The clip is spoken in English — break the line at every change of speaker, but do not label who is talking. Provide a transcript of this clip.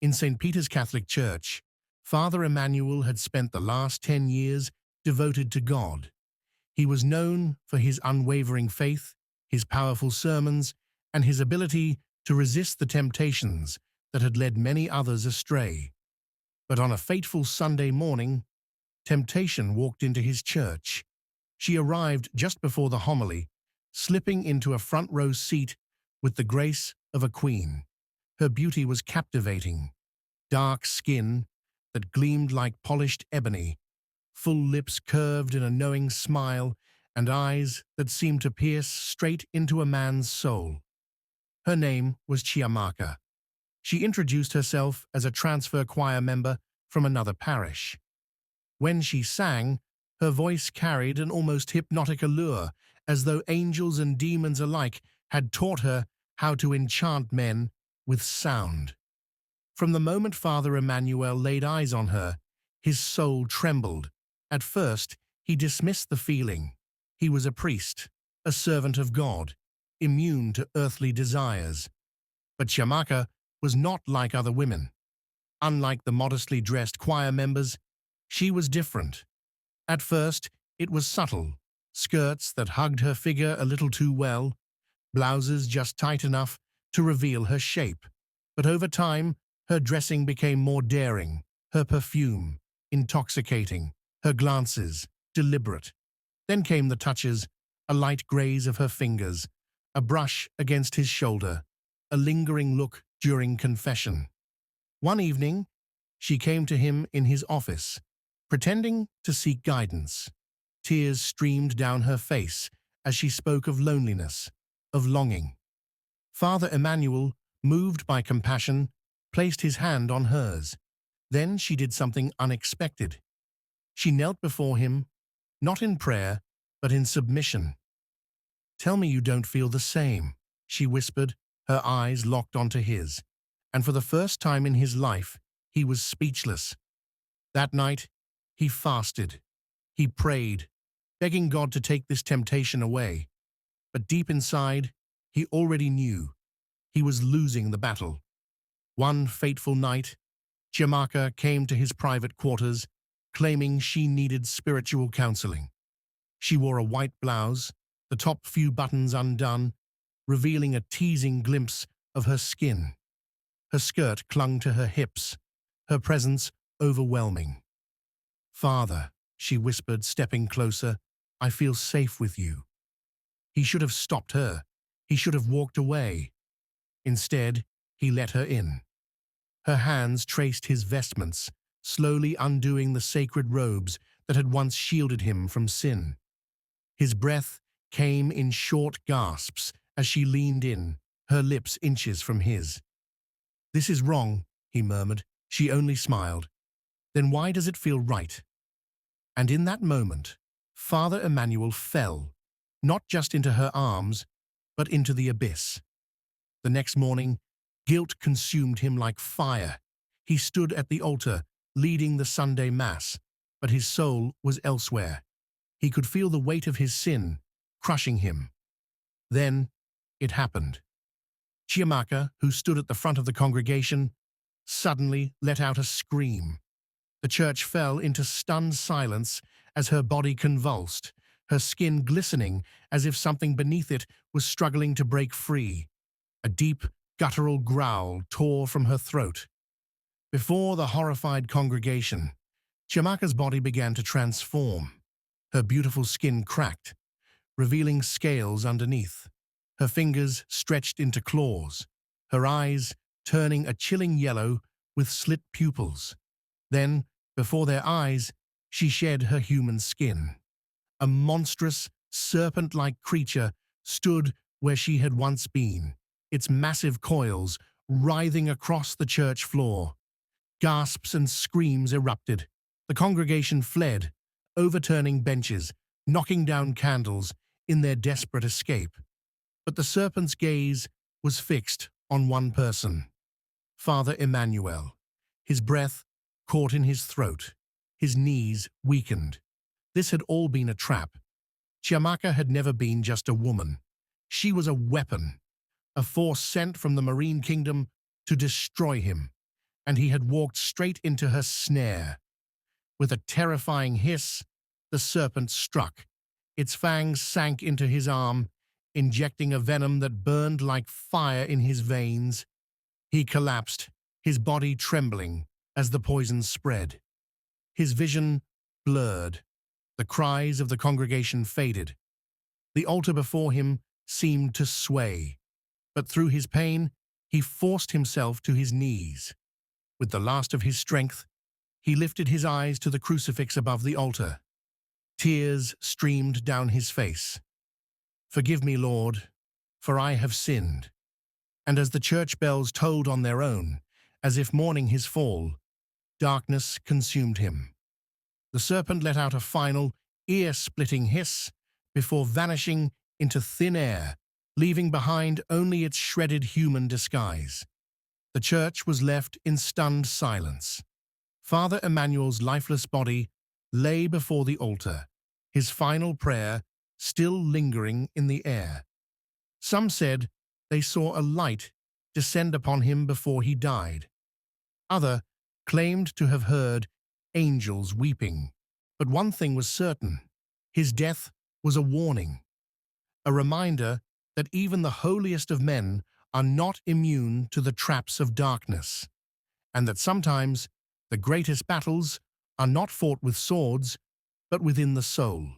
In St. Peter's Catholic Church, Father Emmanuel had spent the last 10 years devoted to God. He was known for his unwavering faith, his powerful sermons, and his ability to resist the temptations that had led many others astray. But on a fateful Sunday morning, temptation walked into his church. She arrived just before the homily, slipping into a front-row seat with the grace of a queen. Her beauty was captivating. Dark skin that gleamed like polished ebony, full lips curved in a knowing smile, and eyes that seemed to pierce straight into a man's soul. Her name was Chiamaka. She introduced herself as a transfer choir member from another parish. When she sang, her voice carried an almost hypnotic allure, as though angels and demons alike had taught her how to enchant men with sound. From the moment Father Emmanuel laid eyes on her, his soul trembled. At first, he dismissed the feeling. He was a priest, a servant of God, immune to earthly desires. But Chiamaka was not like other women. Unlike the modestly dressed choir members, she was different. At first, it was subtle, skirts that hugged her figure a little too well, blouses just tight enough to reveal her shape. But over time, her dressing became more daring, her perfume intoxicating, her glances deliberate. Then came the touches, a light graze of her fingers, a brush against his shoulder, a lingering look during confession. One evening, she came to him in his office, pretending to seek guidance. Tears streamed down her face as she spoke of loneliness, of longing. Father Emmanuel, moved by compassion, placed his hand on hers. Then she did something unexpected. She knelt before him, not in prayer, but in submission. "Tell me you don't feel the same," she whispered, her eyes locked onto his. And for the first time in his life, he was speechless. That night, he fasted. He prayed, begging God to take this temptation away. But deep inside, he already knew he was losing the battle. One fateful night, Chiamaka came to his private quarters, claiming she needed spiritual counseling. She wore a white blouse, the top few buttons undone, revealing a teasing glimpse of her skin. Her skirt clung to her hips, her presence overwhelming. "Father," she whispered, stepping closer, "I feel safe with you." He should have stopped her. He should have walked away. Instead, he let her in. Her hands traced his vestments, slowly undoing the sacred robes that had once shielded him from sin. His breath came in short gasps as she leaned in, her lips inches from his. "This is wrong," he murmured. She only smiled. "Then why does it feel right?" And in that moment, Father Emmanuel fell, not just into her arms, but into the abyss. The next morning, guilt consumed him like fire. He stood at the altar, leading the Sunday Mass, but his soul was elsewhere. He could feel the weight of his sin, crushing him. Then, it happened. Chiamaka, who stood at the front of the congregation, suddenly let out a scream. The church fell into stunned silence as her body convulsed, her skin glistening as if something beneath it was struggling to break free. A deep, guttural growl tore from her throat. Before the horrified congregation, Chiamaka's body began to transform. Her beautiful skin cracked, revealing scales underneath. Her fingers stretched into claws, her eyes turning a chilling yellow with slit pupils. Then, before their eyes, she shed her human skin. A monstrous, serpent-like creature stood where she had once been, its massive coils writhing across the church floor. Gasps and screams erupted. The congregation fled, overturning benches, knocking down candles in their desperate escape. But the serpent's gaze was fixed on one person, Father Emmanuel. His breath caught in his throat. His knees weakened. This had all been a trap. Chiamaka had never been just a woman. She was a weapon, a force sent from the marine kingdom to destroy him. and he had walked straight into her snare. With a terrifying hiss, the serpent struck. Its fangs sank into his arm, injecting a venom that burned like fire in his veins. He collapsed, his body trembling as the poison spread. His vision blurred. The cries of the congregation faded. The altar before him seemed to sway, but through his pain, he forced himself to his knees. With the last of his strength, he lifted his eyes to the crucifix above the altar. Tears streamed down his face. "Forgive me, Lord, for I have sinned." And as the church bells tolled on their own, as if mourning his fall, darkness consumed him. The serpent let out a final, ear-splitting hiss before vanishing into thin air, leaving behind only its shredded human disguise. The church was left in stunned silence. Father Emmanuel's lifeless body lay before the altar, his final prayer still lingering in the air. Some said they saw a light descend upon him before he died. Others claimed to have heard angels weeping. But one thing was certain: his death was a warning, a reminder that even the holiest of men are not immune to the traps of darkness, and that sometimes the greatest battles are not fought with swords, but within the soul.